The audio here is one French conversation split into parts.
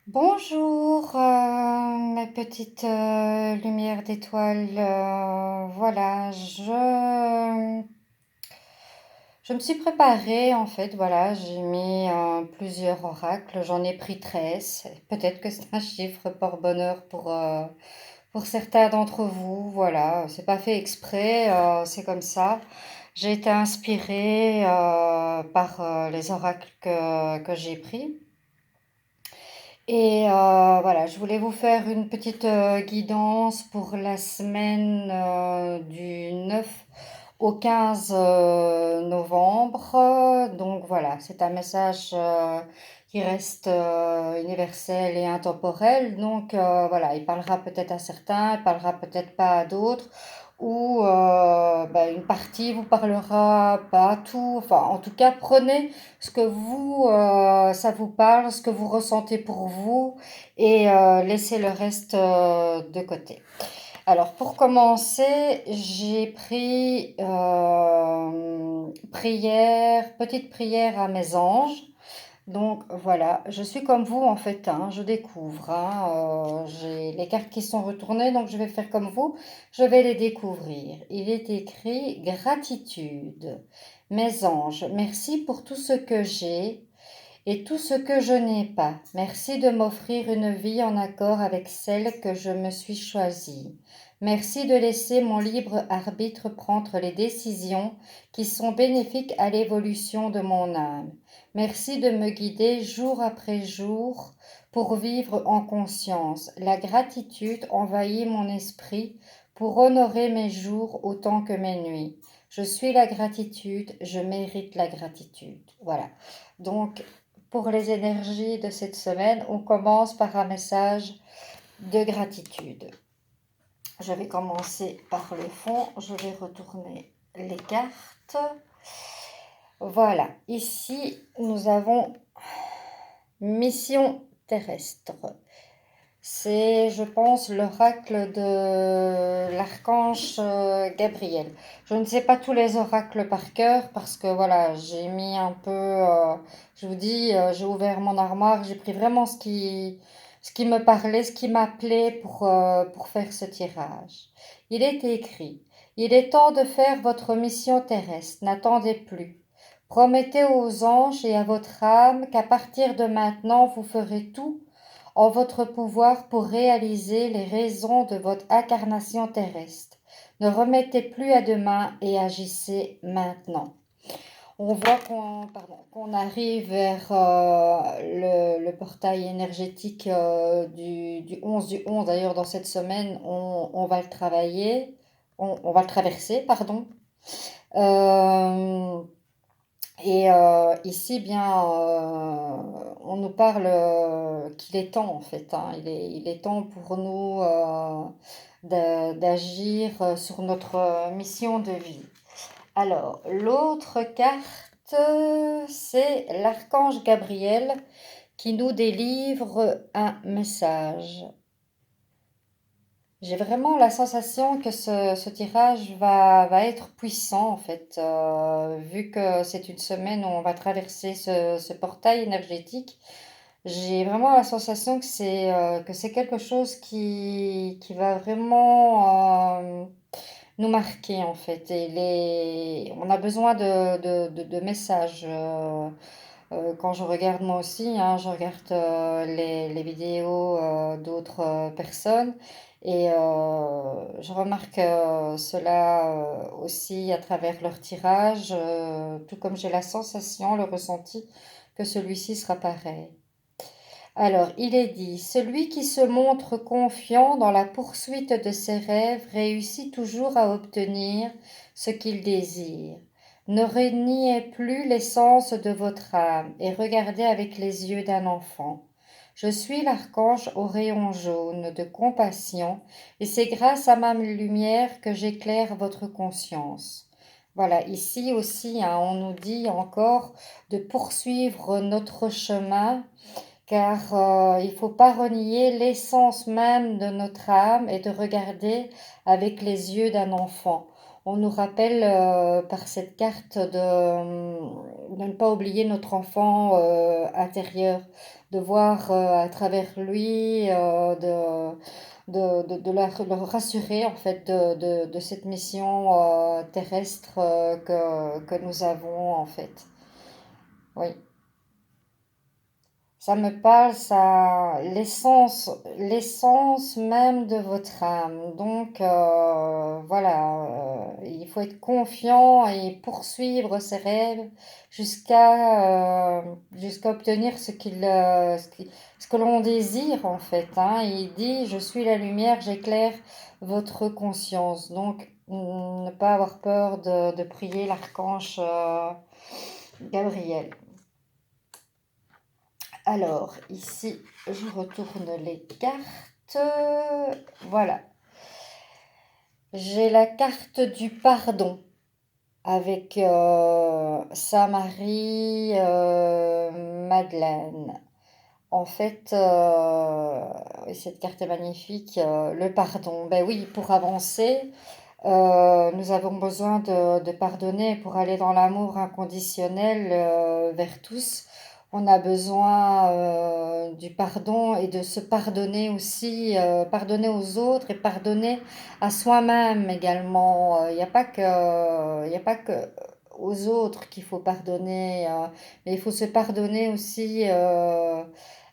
Bonjour, mes petites lumières d'étoiles. Voilà, je me suis préparée en fait. Voilà, j'ai mis plusieurs oracles. J'en ai pris 13. Peut-être que c'est un chiffre porte-bonheur pour certains d'entre vous. Voilà, c'est pas fait exprès, c'est comme ça. J'ai été inspirée par les oracles que j'ai pris. Et voilà, je voulais vous faire une petite guidance pour la semaine du 9 au 15 novembre. Donc voilà, c'est un message qui reste universel et intemporel. Donc voilà, il parlera peut-être à certains, il parlera peut-être pas à d'autres. Ou une partie vous parlera pas à tout. Enfin, en tout cas, prenez ce que ça vous parle, ce que vous ressentez pour vous, et laissez le reste de côté. Alors, pour commencer, j'ai pris petite prière à mes anges. Donc voilà, je suis comme vous en fait, hein, je découvre. J'ai les cartes qui sont retournées, donc je vais faire comme vous, je vais les découvrir. Il est écrit gratitude. Mes anges, merci pour tout ce que j'ai et tout ce que je n'ai pas. Merci de m'offrir une vie en accord avec celle que je me suis choisie. Merci de laisser mon libre arbitre prendre les décisions qui sont bénéfiques à l'évolution de mon âme. Merci de me guider jour après jour pour vivre en conscience. La gratitude envahit mon esprit pour honorer mes jours autant que mes nuits. Je suis la gratitude, je mérite la gratitude. Voilà. Donc, pour les énergies de cette semaine, on commence par un message de gratitude. Je vais commencer par le fond, je vais retourner les cartes. Voilà, ici nous avons mission terrestre. C'est, je pense, l'oracle de l'archange Gabriel. Je ne sais pas tous les oracles par cœur parce que voilà, j'ai mis un peu, je vous dis, j'ai ouvert mon armoire, j'ai pris vraiment ce qui me parlait, ce qui m'appelait pour faire ce tirage. Il est écrit, il est temps de faire votre mission terrestre, n'attendez plus. Promettez aux anges et à votre âme qu'à partir de maintenant, vous ferez tout en votre pouvoir pour réaliser les raisons de votre incarnation terrestre. Ne remettez plus à demain et agissez maintenant. On voit qu'on arrive vers le portail énergétique du 11 du 11. D'ailleurs, dans cette semaine, on va le travailler, on va le traverser, pardon. Euh, et ici, bien, on nous parle qu'il est temps, en fait, hein. Il est temps pour nous d'agir sur notre mission de vie. Alors, l'autre carte, c'est l'archange Gabriel qui nous délivre un message. J'ai vraiment la sensation que ce tirage va être puissant en fait, vu que c'est une semaine où on va traverser ce portail énergétique. J'ai vraiment la sensation que c'est quelque chose qui va vraiment nous marquer en fait. On a besoin de messages. Quand je regarde moi aussi, hein, je regarde les vidéos d'autres personnes et je remarque cela aussi à travers leur tirage, tout comme j'ai la sensation, le ressenti que celui-ci sera pareil. Alors, il est dit, celui qui se montre confiant dans la poursuite de ses rêves réussit toujours à obtenir ce qu'il désire. Ne reniez plus l'essence de votre âme et regardez avec les yeux d'un enfant. Je suis l'archange au rayon jaune de compassion et c'est grâce à ma lumière que j'éclaire votre conscience. Voilà, ici aussi, hein, on nous dit encore de poursuivre notre chemin car il ne faut pas renier l'essence même de notre âme et de regarder avec les yeux d'un enfant. On nous rappelle par cette carte de ne pas oublier notre enfant intérieur, de voir à travers lui, de le rassurer en fait de cette mission terrestre que nous avons en fait. Oui. Ça me parle, ça, l'essence même de votre âme. Donc, voilà, il faut être confiant et poursuivre ses rêves jusqu'à obtenir ce que l'on désire, en fait, hein. Il dit, je suis la lumière, j'éclaire votre conscience. Donc, ne pas avoir peur de prier l'archange Gabriel. Alors, ici, je retourne les cartes. Voilà. J'ai la carte du pardon avec Saint-Marie Madeleine. En fait, oui, cette carte est magnifique. Le pardon. Ben oui, pour avancer, nous avons besoin de pardonner pour aller dans l'amour inconditionnel vers tous. On a besoin du pardon et de se pardonner aussi, pardonner aux autres et pardonner à soi-même également. Il n'y a pas que, il a pas que aux autres qu'il faut pardonner, mais il faut se pardonner aussi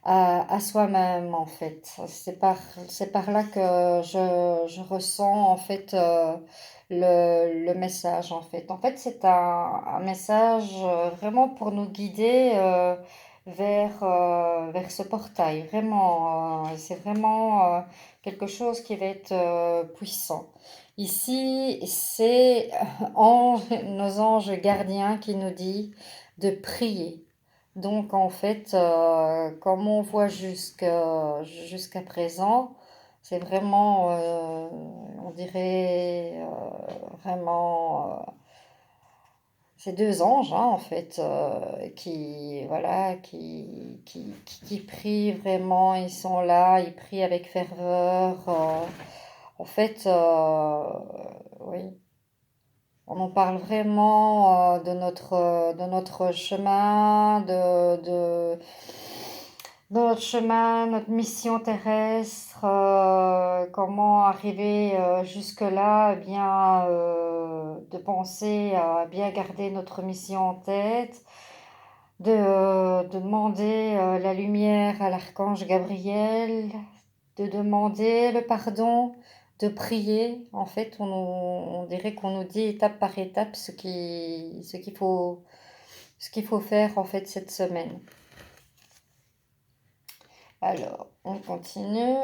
à soi-même en fait. C'est par là que je ressens en fait le message en fait. En fait, c'est un message vraiment pour nous guider vers ce portail. Vraiment, c'est vraiment quelque chose qui va être puissant. Ici, c'est nos anges gardiens qui nous dit de prier. Donc en fait, comme on voit jusqu'à présent, c'est vraiment, on dirait vraiment, ces deux anges, hein, en fait, qui, voilà, qui prient vraiment, ils sont là, ils prient avec ferveur. En fait, oui. On en parle vraiment de notre chemin, de notre chemin, notre mission terrestre, comment arriver jusque-là, eh bien, de penser à bien garder notre mission en tête, de demander la lumière à l'archange Gabriel, de demander le pardon, de prier. En fait, on dirait qu'on nous dit étape par étape ce qu'il faut faire en fait cette semaine. Alors, on continue.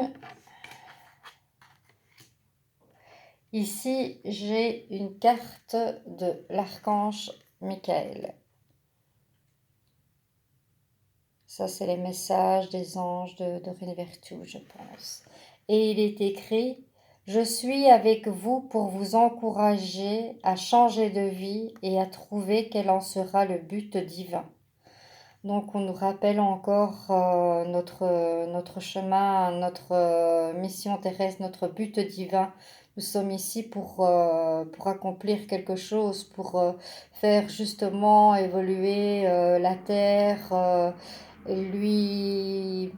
Ici, j'ai une carte de l'archange Michael. Ça, c'est les messages des anges de Rinivertu, je pense. Et il est écrit: je suis avec vous pour vous encourager à changer de vie et à trouver quel en sera le but divin. Donc, on nous rappelle encore notre chemin, notre mission terrestre, notre but divin. Nous sommes ici pour accomplir quelque chose, pour faire justement évoluer la Terre et lui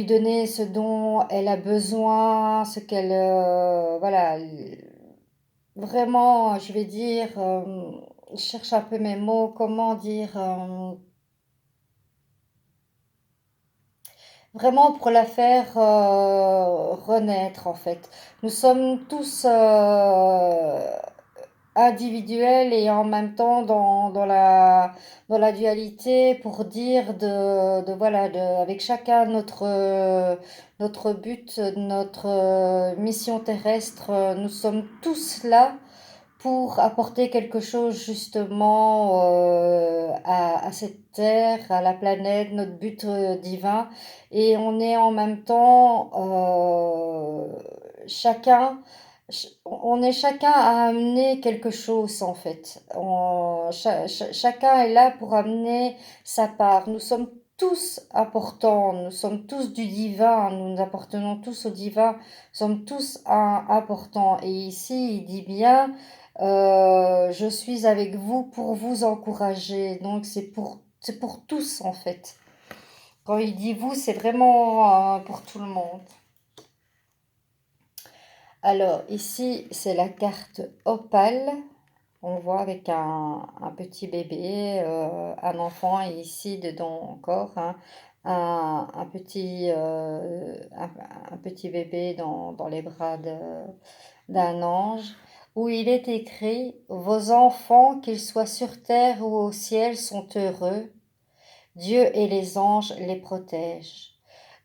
donner ce dont elle a besoin, ce qu'elle... voilà, vraiment, je vais dire, je cherche un peu mes mots, comment dire... vraiment pour la faire renaître en fait. Nous sommes tous individuels et en même temps dans la dualité pour dire voilà, avec chacun notre but, notre mission terrestre. Nous sommes tous là pour apporter quelque chose justement à cette terre, à la planète, notre but divin. Et on est en même temps on est chacun à amener quelque chose en fait. Chacun est là pour amener sa part. Nous sommes tous importants, nous sommes tous du divin, nous appartenons tous au divin, nous sommes tous importants. Et ici, il dit bien, je suis avec vous pour vous encourager. Donc c'est pour tous en fait. Quand il dit vous, c'est vraiment pour tout le monde. Alors ici, c'est la carte Opale. On voit avec un petit bébé, un enfant et ici dedans encore un petit, un petit bébé dans les bras d'un ange où il est écrit: «Vos enfants, qu'ils soient sur terre ou au ciel, sont heureux. Dieu et les anges les protègent.»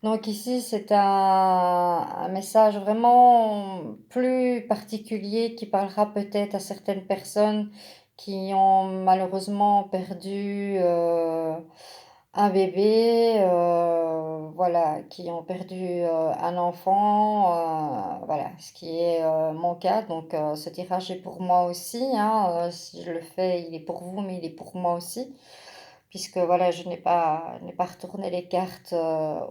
Donc ici, c'est un message vraiment plus particulier qui parlera peut-être à certaines personnes qui ont malheureusement perdu un bébé, voilà, qui ont perdu un enfant, voilà, ce qui est mon cas. Donc ce tirage est pour moi aussi, hein, si je le fais, il est pour vous, mais il est pour moi aussi puisque voilà, je n'ai pas retourné les cartes,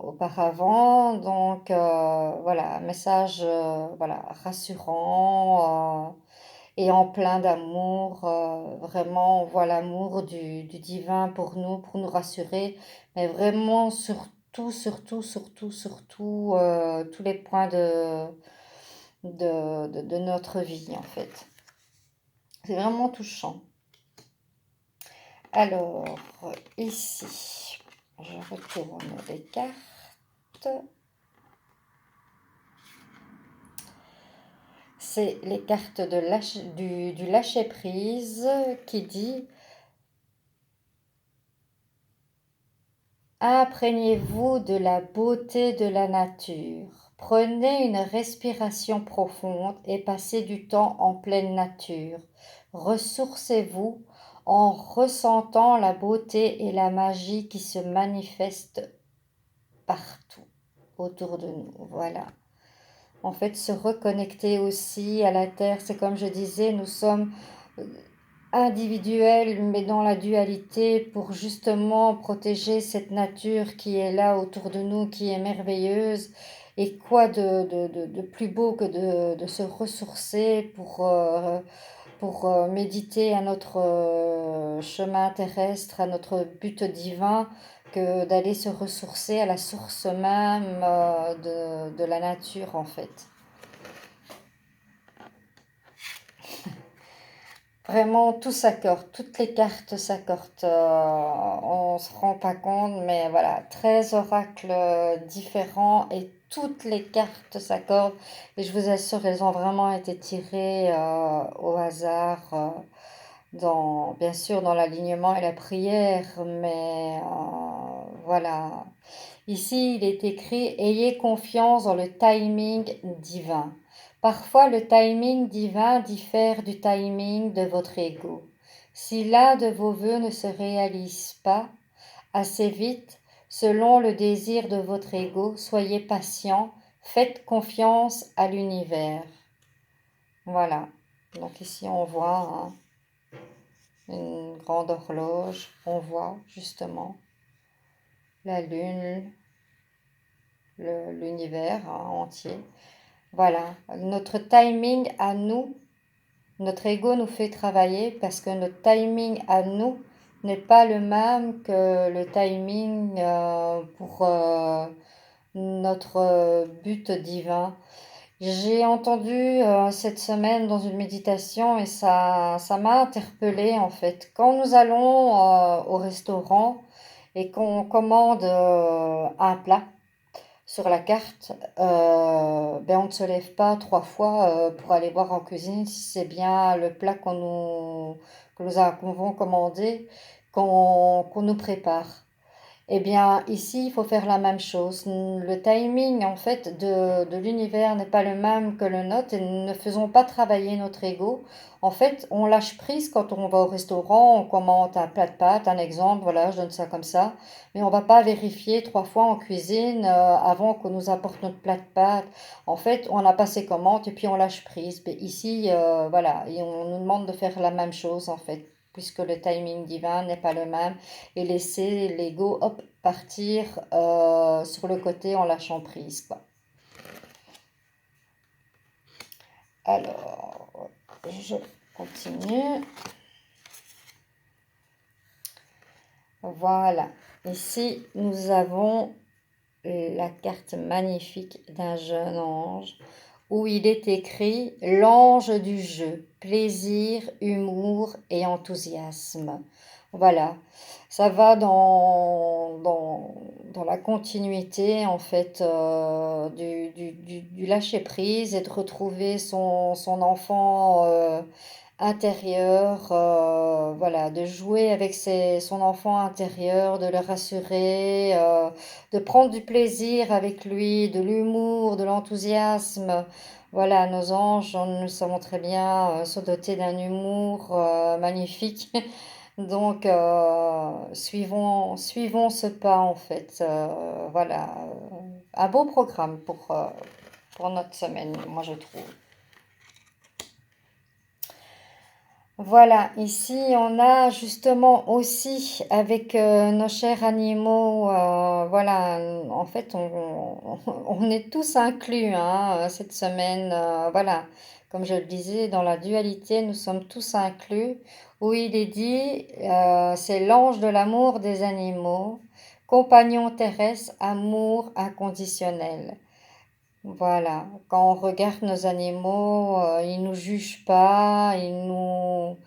auparavant. Donc voilà, un message, voilà, rassurant, et en plein d'amour, vraiment, on voit l'amour du divin pour nous rassurer, mais vraiment surtout, surtout, surtout, surtout, tous les points de notre vie, en fait. C'est vraiment touchant. Alors, ici, je retourne les cartes. C'est les cartes du lâcher-prise qui dit: imprégnez-vous de la beauté de la nature. Prenez une respiration profonde et passez du temps en pleine nature. Ressourcez-vous en ressentant la beauté et la magie qui se manifestent partout autour de nous. Voilà. En fait, se reconnecter aussi à la terre, c'est comme je disais, nous sommes individuels, mais dans la dualité pour justement protéger cette nature qui est là autour de nous, qui est merveilleuse. Et quoi de plus beau que de se ressourcer pour méditer à notre chemin terrestre, à notre but divin, que d'aller se ressourcer à la source même de la nature en fait. Vraiment, tout s'accorde, toutes les cartes s'accordent. On ne se rend pas compte, mais voilà, 13 oracles différents et toutes les cartes s'accordent. Et je vous assure, elles ont vraiment été tirées au hasard, bien sûr, dans l'alignement et la prière, mais voilà. Ici, il est écrit: ayez confiance dans le timing divin. Parfois, le timing divin diffère du timing de votre ego. Si l'un de vos vœux ne se réalise pas assez vite, selon le désir de votre ego, soyez patient, faites confiance à l'univers. Voilà. Donc ici, on voit une grande horloge, on voit justement la lune, l'univers entier. Voilà, notre timing à nous, notre ego nous fait travailler parce que notre timing à nous n'est pas le même que le timing pour notre but divin. J'ai entendu cette semaine dans une méditation et ça m'a interpellée en fait. Quand nous allons au restaurant et qu'on commande un plat, sur la carte, ben on ne se lève pas 3 fois, pour aller voir en cuisine si c'est bien le plat qu'on vont commander, qu'on nous prépare. Eh bien, ici, il faut faire la même chose. Le timing, en fait, de l'univers n'est pas le même que le nôtre et nous ne faisons pas travailler notre ego. En fait, on lâche prise quand on va au restaurant, on commande un plat de pâtes, un exemple, voilà, je donne ça comme ça. Mais on va pas vérifier 3 fois en cuisine avant qu'on nous apporte notre plat de pâtes. En fait, on a passé commande et puis on lâche prise. Mais ici, voilà, et on nous demande de faire la même chose, en fait, puisque le timing divin n'est pas le même et laisser l'ego, hop, partir sur le côté en lâchant prise, quoi. Alors, je continue. Voilà. Ici, nous avons la carte magnifique d'un jeune ange où il est écrit l'ange du jeu, plaisir, humour et enthousiasme. Voilà, ça va dans la continuité en fait du lâcher-prise et de retrouver son enfant intérieur, voilà, de jouer avec son enfant intérieur, de le rassurer, de prendre du plaisir avec lui, de l'humour, de l'enthousiasme. Voilà, nos anges, nous savons très bien se doter d'un humour magnifique. Donc, suivons ce pas en fait. Voilà, un beau programme pour notre semaine, moi je trouve. Voilà, ici on a justement aussi avec nos chers animaux, voilà, en fait on est tous inclus hein, cette semaine, voilà, comme je le disais, dans la dualité, nous sommes tous inclus, où il est dit, c'est l'ange de l'amour des animaux, compagnon terrestre, amour inconditionnel. Voilà, quand on regarde nos animaux, ils nous jugent pas, ils nous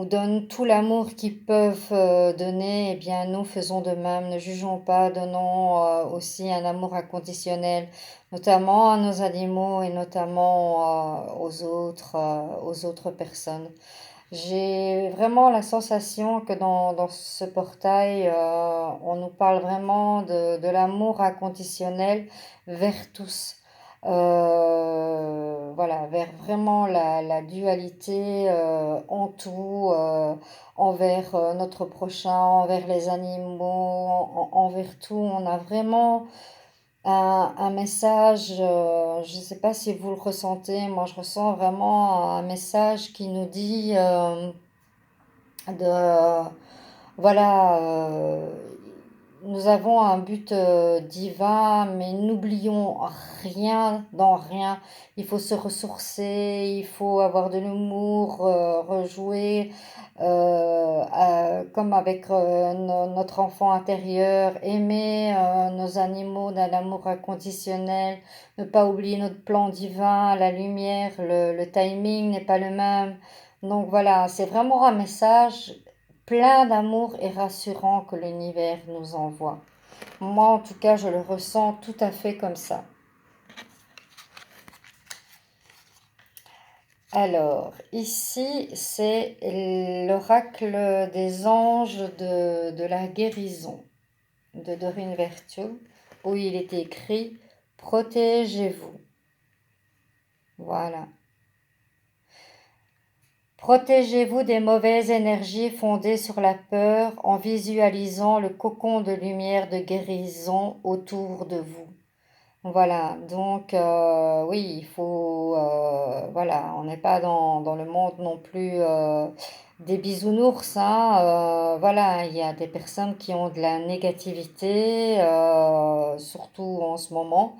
donnent tout l'amour qu'ils peuvent donner. Eh bien, nous faisons de même, ne jugeons pas, donnons aussi un amour inconditionnel, notamment à nos animaux et notamment aux autres personnes. J'ai vraiment la sensation que dans ce portail, on nous parle vraiment de l'amour inconditionnel vers tous. Voilà, vers vraiment la dualité en tout, envers notre prochain, envers les animaux, envers tout. On a vraiment un message, je ne sais pas si vous le ressentez, moi je ressens vraiment un message qui nous dit de voilà, nous avons un but divin, mais n'oublions rien dans rien. Il faut se ressourcer, il faut avoir de l'humour, rejouer comme avec notre enfant intérieur, aimer nos animaux d'un amour inconditionnel, ne pas oublier notre plan divin, la lumière, le timing n'est pas le même. Donc voilà, c'est vraiment un message plein d'amour et rassurant que l'univers nous envoie. Moi, en tout cas, je le ressens tout à fait comme ça. Alors, ici, c'est l'oracle des anges de la guérison de Dorine Virtue, où il est écrit « Protégez-vous ». Voilà. Protégez-vous des mauvaises énergies fondées sur la peur en visualisant le cocon de lumière de guérison autour de vous. Voilà, donc oui, il faut, voilà, on n'est pas dans le monde non plus des bisounours, hein, voilà, il y a des personnes qui ont de la négativité, surtout en ce moment.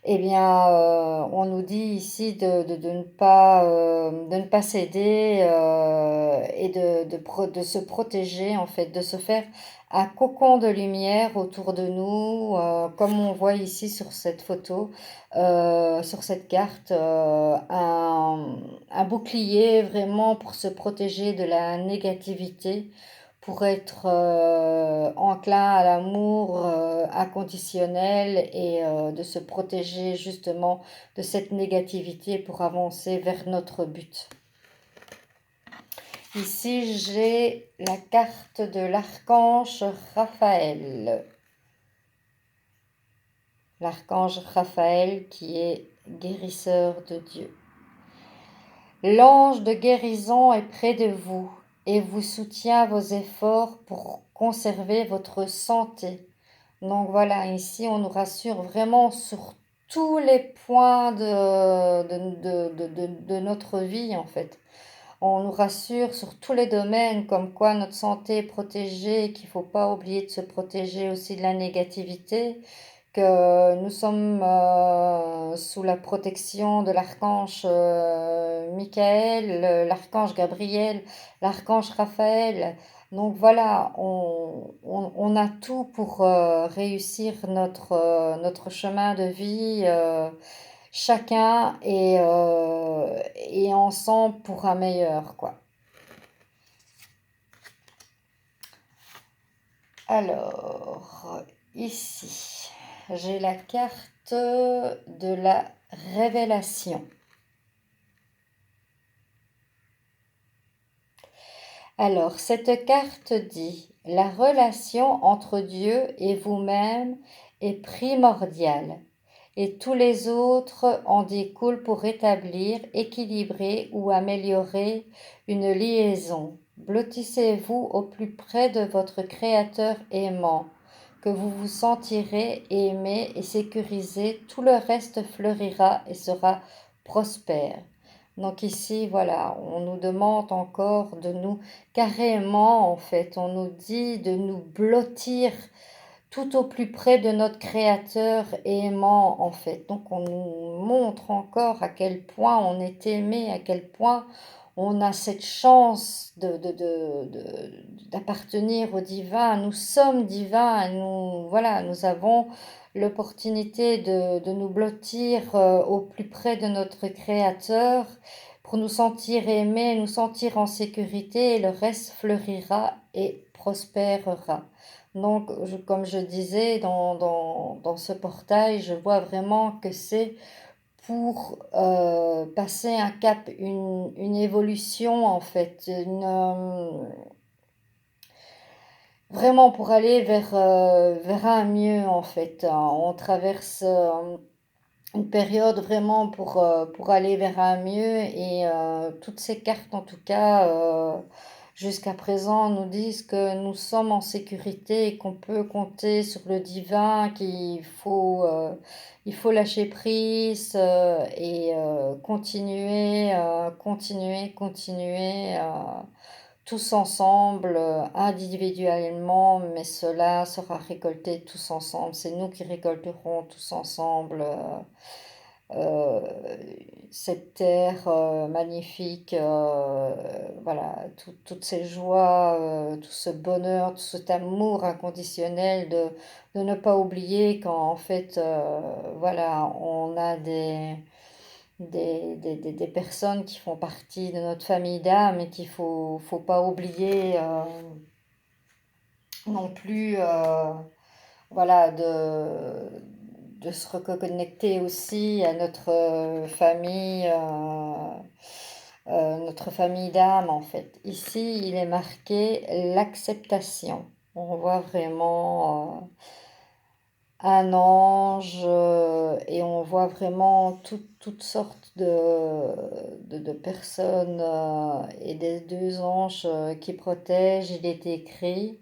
Eh bien, on nous dit ici de ne pas céder et de se protéger, en fait, de se faire un cocon de lumière autour de nous, comme on voit ici sur cette photo, sur cette carte, un bouclier vraiment pour se protéger de la négativité, pour être enclin à l'amour inconditionnel et de se protéger justement de cette négativité pour avancer vers notre but. Ici, j'ai la carte de l'archange Raphaël. L'archange Raphaël qui est guérisseur de Dieu. L'ange de guérison est près de vous et vous soutient vos efforts pour conserver votre santé. Donc voilà, ici on nous rassure vraiment sur tous les points de notre vie en fait. on nous rassure sur tous les domaines, comme quoi notre santé est protégée, qu'il ne faut pas oublier de se protéger aussi de la négativité, que nous sommes sous la protection de l'archange Michael, l'archange Gabriel, l'archange Raphaël. Donc voilà, on a tout pour réussir notre chemin de vie, chacun et ensemble pour un meilleur, quoi. Alors, ici, j'ai la carte de la révélation. Alors, cette carte dit, la relation entre Dieu et vous-même est primordiale et tous les autres en découlent pour rétablir, équilibrer ou améliorer une liaison. Blottissez-vous au plus près de votre Créateur aimant, que vous vous sentirez aimé et sécurisé, tout le reste fleurira et sera prospère. Donc ici, voilà, on nous demande encore de nous, carrément en fait, on nous dit de nous blottir tout au plus près de notre Créateur aimant en fait. Donc on nous montre encore à quel point on est aimé, à quel point on a cette chance d'appartenir au divin. Nous sommes divins, nous, voilà, nous avons l'opportunité de nous blottir au plus près de notre Créateur pour nous sentir aimés, nous sentir en sécurité et le reste fleurira et prospérera. Donc, comme je disais, dans ce portail, je vois vraiment que c'est pour passer un cap, une évolution en fait, vraiment pour aller vers un mieux en fait. On traverse une période vraiment pour aller vers un mieux et toutes ces cartes en tout cas jusqu'à présent nous disent que nous sommes en sécurité et qu'on peut compter sur le divin, il faut lâcher prise et continuer tous ensemble, individuellement, mais cela sera récolté tous ensemble. C'est nous qui récolterons tous ensemble euh, cette terre magnifique, voilà, toutes ces joies, tout ce bonheur, tout cet amour inconditionnel, de ne pas oublier qu'en fait, voilà, on a des personnes qui font partie de notre famille d'âme et qu'il faut pas oublier non plus, voilà, de se reconnecter aussi à notre famille d'âme en fait. Ici, il est marqué l'acceptation. On voit vraiment un ange et on voit vraiment toutes sortes de personnes et des deux anges qui protègent. Il est écrit,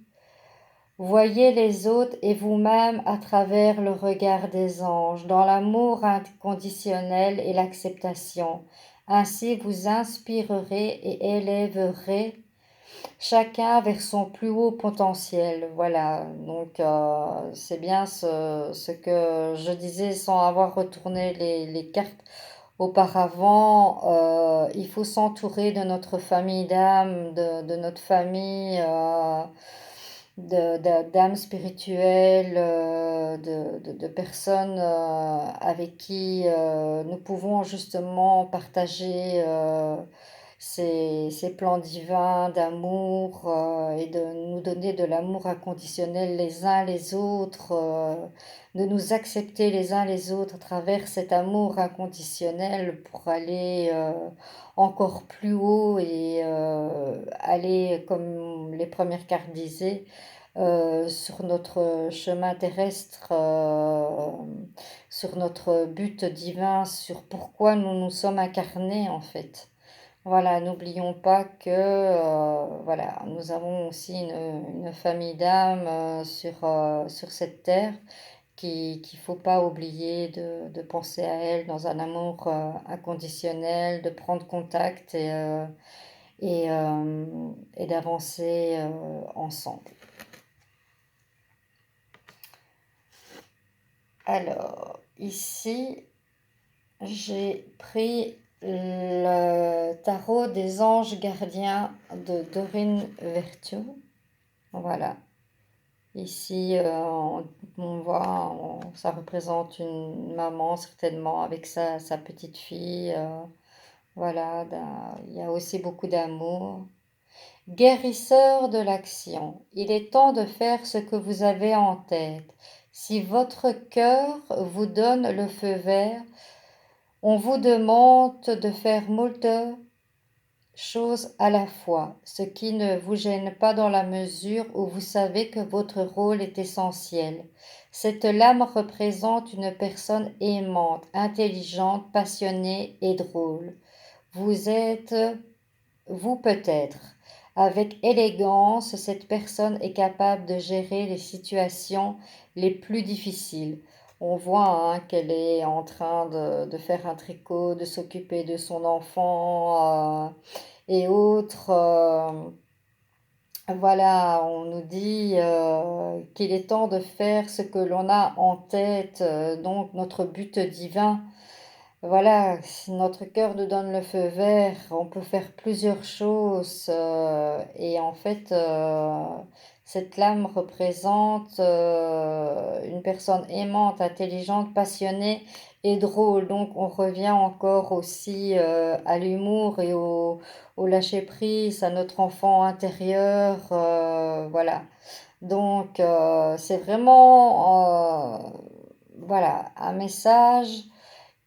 voyez les autres et vous-même à travers le regard des anges, dans l'amour inconditionnel et l'acceptation. Ainsi vous inspirerez et élèverez chacun vers son plus haut potentiel. Voilà, donc c'est bien ce que je disais sans avoir retourné les cartes auparavant. Il faut s'entourer de notre famille d'âme, de notre famille d'âmes spirituelles, de personnes avec qui nous pouvons justement partager ces plans divins d'amour et de nous donner de l'amour inconditionnel les uns les autres, de nous accepter les uns les autres à travers cet amour inconditionnel pour aller encore plus haut et aller, comme les premières cartes disaient, sur notre chemin terrestre, sur notre but divin, sur pourquoi nous nous sommes incarnés en fait. Voilà, n'oublions pas que voilà, nous avons aussi une famille d'âmes sur cette terre qu'il ne faut pas oublier de penser à elle dans un amour inconditionnel, de prendre contact et d'avancer ensemble. Alors, ici, j'ai pris le tarot des anges gardiens de Doreen Virtue. Voilà. Ici, on voit, ça représente une maman certainement avec sa petite fille. Voilà, il y a aussi beaucoup d'amour. Guérisseur de l'action, il est temps de faire ce que vous avez en tête. Si votre cœur vous donne le feu vert, on vous demande de faire moult choses à la fois, ce qui ne vous gêne pas dans la mesure où vous savez que votre rôle est essentiel. Cette lame représente une personne aimante, intelligente, passionnée et drôle. Vous êtes, vous peut-être. Avec élégance, cette personne est capable de gérer les situations les plus difficiles. On voit qu'elle est en train de faire un tricot, de s'occuper de son enfant et autres. Voilà, on nous dit qu'il est temps de faire ce que l'on a en tête, donc notre but divin. Voilà, si notre cœur nous donne le feu vert, on peut faire plusieurs choses et en fait, cette lame représente une personne aimante, intelligente, passionnée et drôle. Donc, on revient encore aussi à l'humour et au lâcher-prise, à notre enfant intérieur. Voilà. Donc, c'est vraiment voilà, un message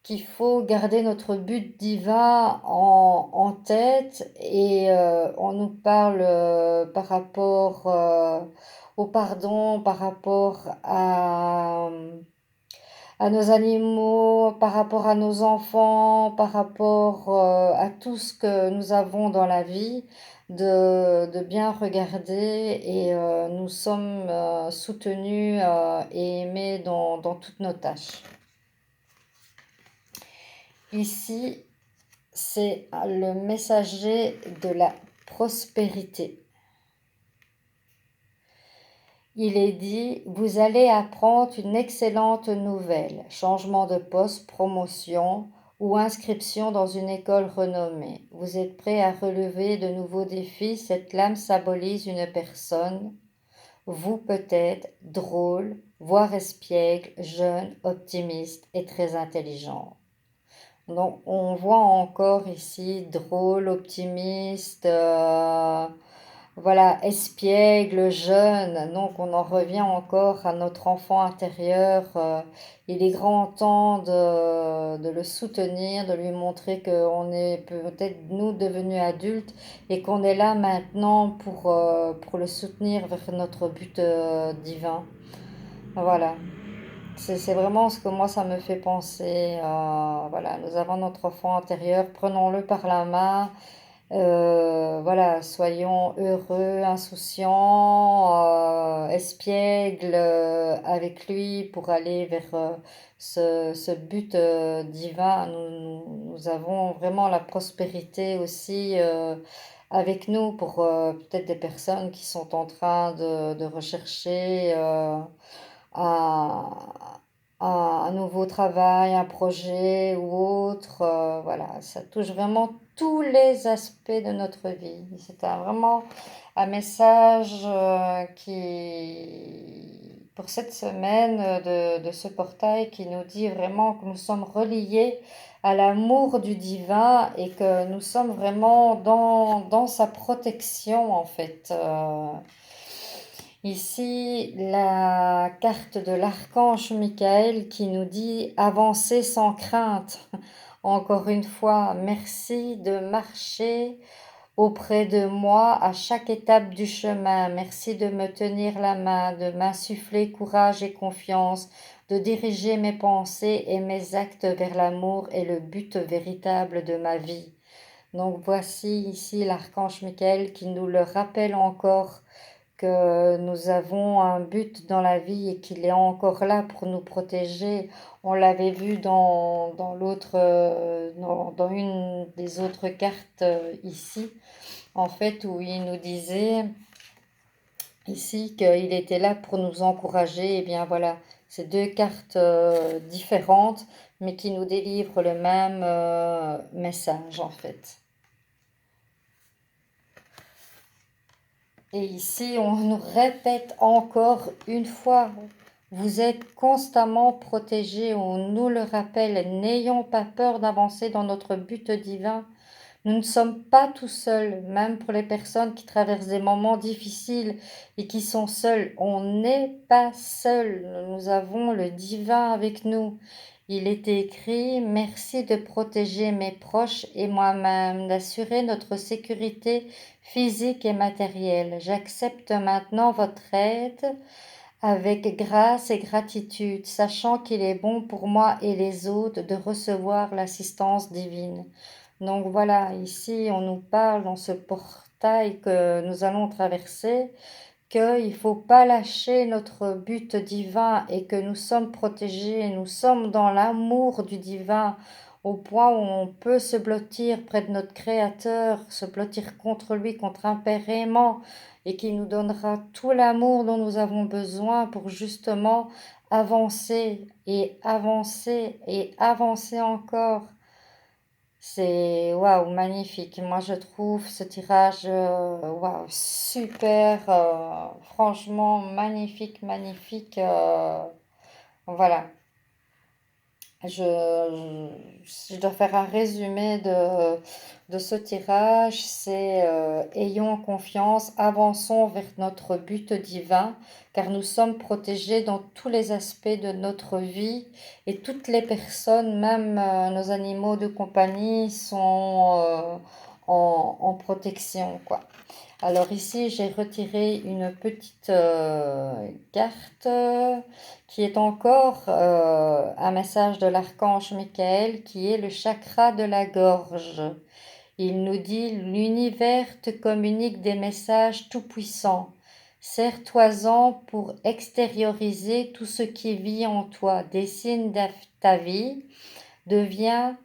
qu'il faut garder notre but divin en tête et on nous parle par rapport au pardon, par rapport à nos animaux, par rapport à nos enfants, par rapport à tout ce que nous avons dans la vie, de bien regarder et nous sommes soutenus et aimés dans toutes nos tâches. Ici, c'est le messager de la prospérité. Il est dit, vous allez apprendre une excellente nouvelle, changement de poste, promotion ou inscription dans une école renommée. Vous êtes prêt à relever de nouveaux défis. Cette lame symbolise une personne, vous peut-être, drôle, voire espiègle, jeune, optimiste et très intelligente. Donc, on voit encore ici drôle, optimiste, voilà, espiègle, jeune. Donc, on en revient encore à notre enfant intérieur. Il est grand temps de le soutenir, de lui montrer qu'on est peut-être nous devenus adultes et qu'on est là maintenant pour le soutenir vers notre but divin. Voilà. C'est vraiment ce que moi ça me fait penser. Voilà, nous avons notre enfant intérieur, prenons-le par la main. Voilà, soyons heureux, insouciants, espiègles avec lui pour aller vers ce but divin. Nous avons vraiment la prospérité aussi avec nous pour peut-être des personnes qui sont en train de rechercher un, un nouveau travail, un projet ou autre. Voilà, ça touche vraiment tous les aspects de notre vie. C'est vraiment un message pour cette semaine de ce portail qui nous dit vraiment que nous sommes reliés à l'amour du divin et que nous sommes vraiment dans sa protection en fait. Ici, la carte de l'archange Michael qui nous dit avancer sans crainte. Encore une fois, merci de marcher auprès de moi à chaque étape du chemin. Merci de me tenir la main, de m'insuffler courage et confiance, de diriger mes pensées et mes actes vers l'amour et le but véritable de ma vie. Donc voici ici l'archange Michael qui nous le rappelle encore que nous avons un but dans la vie et qu'il est encore là pour nous protéger. On l'avait vu dans l'autre, dans une des autres cartes ici. en fait, où il nous disait ici qu'il était là pour nous encourager. Et bien voilà, c'est deux cartes différentes, mais qui nous délivrent le même message en fait. Et ici, on nous répète encore une fois, vous êtes constamment protégés, on nous le rappelle, n'ayons pas peur d'avancer dans notre but divin. Nous ne sommes pas tout seuls, même pour les personnes qui traversent des moments difficiles et qui sont seules. On n'est pas seuls, nous avons le divin avec nous. Il est écrit, merci de protéger mes proches et moi-même, d'assurer notre sécurité physique et matérielle. J'accepte maintenant votre aide avec grâce et gratitude, sachant qu'il est bon pour moi et les autres de recevoir l'assistance divine. Donc voilà, ici on nous parle dans ce portail que nous allons traverser, qu'il ne faut pas lâcher notre but divin et que nous sommes protégés, nous sommes dans l'amour du divin, au point où on peut se blottir près de notre Créateur, se blottir contre lui, contre un Père aimant, et qui nous donnera tout l'amour dont nous avons besoin pour justement avancer et avancer et avancer encore. C'est waouh, magnifique. Moi, je trouve ce tirage waouh, super. Franchement, magnifique, magnifique. Voilà. Je dois faire un résumé de ce tirage. C'est ayons confiance, avançons vers notre but divin, car nous sommes protégés dans tous les aspects de notre vie et toutes les personnes, même nos animaux de compagnie, sont en protection, quoi. Alors ici, j'ai retiré une petite carte qui est encore un message de l'archange Michael, qui est le chakra de la gorge. Il nous dit, l'univers te communique des messages tout-puissants. Sers-toi-en pour extérioriser tout ce qui vit en toi. Dessine ta vie, deviens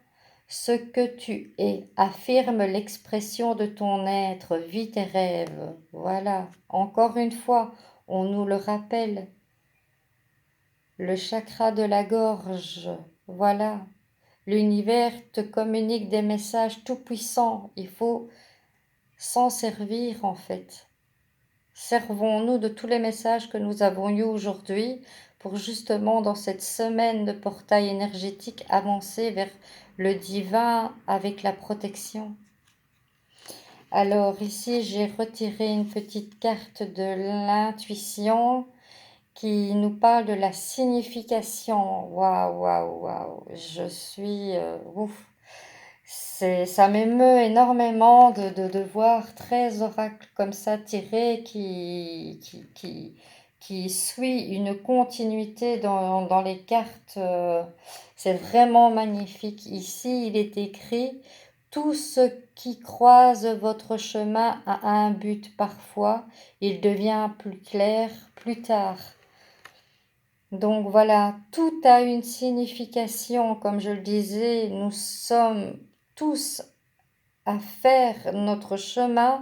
ce que tu es. Affirme l'expression de ton être, vis tes rêves. Voilà, encore une fois, on nous le rappelle. Le chakra de la gorge, voilà. L'univers te communique des messages tout-puissants. Il faut s'en servir en fait. Servons-nous de tous les messages que nous avons eus aujourd'hui pour justement dans cette semaine de portail énergétique avancer vers le divin avec la protection. Alors ici j'ai retiré une petite carte de l'intuition qui nous parle de la signification. Waouh, waouh, waouh, je suis ouf. Ça m'émeut énormément de voir 13 oracles comme ça tirés qui suit une continuité dans les cartes. C'est vraiment magnifique. Ici, il est écrit, tout ce qui croise votre chemin a un but parfois, il devient plus clair plus tard. Donc voilà, tout a une signification, comme je le disais, nous sommes tous à faire notre chemin